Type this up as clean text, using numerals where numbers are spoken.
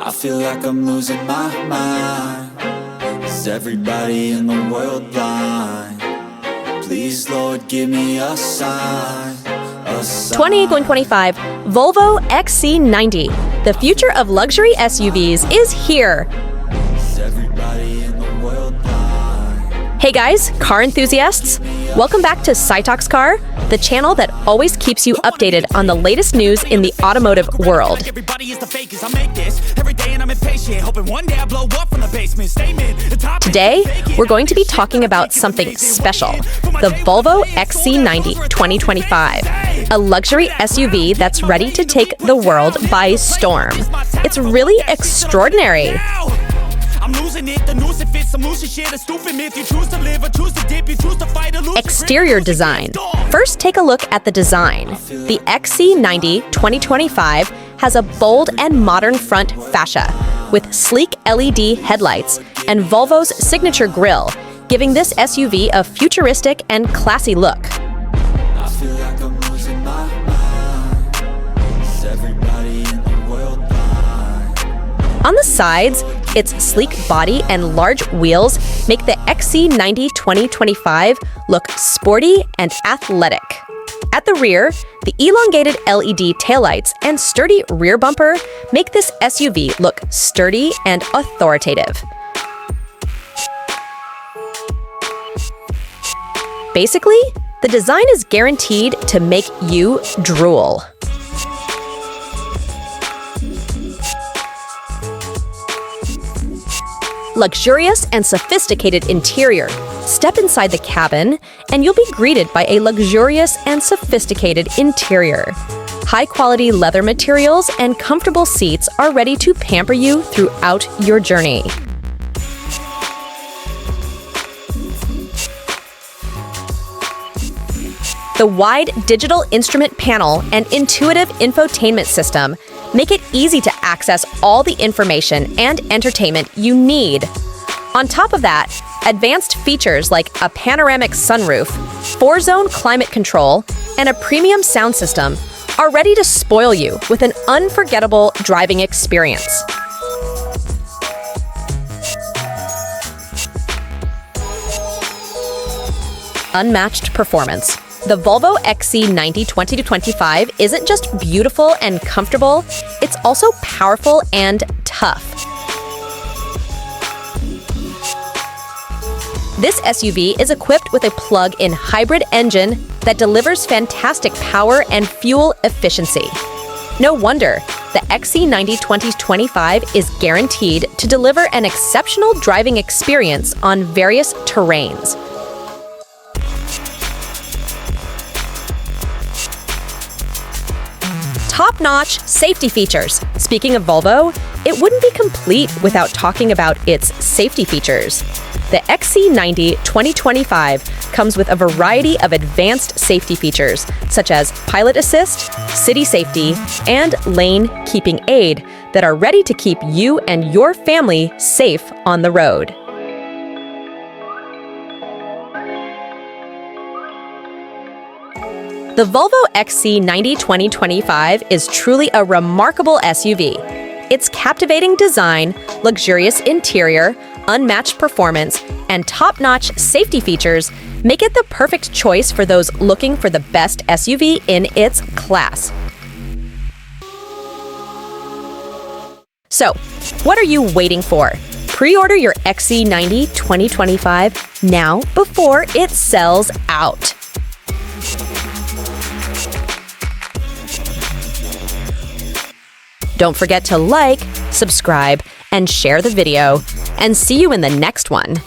I feel like I'm losing my mind. Is everybody in the world blind? Please, Lord, give me a sign. 2025 Volvo XC90. The future of luxury SUVs is here. Is everybody in the world blind? Hey guys, car enthusiasts! Welcome back to Sytoxcar, the channel that always keeps you updated on the latest news in the automotive world. Today, we're going to be talking about something special, the Volvo XC90 2025, a luxury SUV that's ready to take the world by storm. It's really extraordinary. Exterior design. First, take a look at the design. The XC90 2025 has a bold and modern front fascia with sleek LED headlights and Volvo's signature grille, giving this SUV a futuristic and classy look. I feel like I'm losing my mind. Is everybody in the world blind? On the sides, its sleek body and large wheels make the XC90 2025 look sporty and athletic. At the rear, the elongated LED taillights and sturdy rear bumper make this SUV look sturdy and authoritative. Basically, the design is guaranteed to make you drool. Luxurious and sophisticated interior. Step inside the cabin, and you'll be greeted by a luxurious and sophisticated interior. High-quality leather materials and comfortable seats are ready to pamper you throughout your journey. The wide digital instrument panel and intuitive infotainment system make it easy to access all the information and entertainment you need. On top of that, advanced features like a panoramic sunroof, 4-zone climate control, and a premium sound system are ready to spoil you with an unforgettable driving experience. Unmatched performance. The Volvo XC90 2025 isn't just beautiful and comfortable, it's also powerful and tough. This SUV is equipped with a plug-in hybrid engine that delivers fantastic power and fuel efficiency. No wonder the XC90 2025 is guaranteed to deliver an exceptional driving experience on various terrains. Top-notch safety features. Speaking of Volvo, it wouldn't be complete without talking about its safety features. The XC90 2025 comes with a variety of advanced safety features, such as pilot assist, city safety, and lane keeping aid that are ready to keep you and your family safe on the road. The Volvo XC90 2025 is truly a remarkable SUV. Its captivating design, luxurious interior, unmatched performance, and top-notch safety features make it the perfect choice for those looking for the best SUV in its class. So, what are you waiting for? Pre-order your XC90 2025 now before it sells out. Don't forget to like, subscribe, and share the video, and see you in the next one.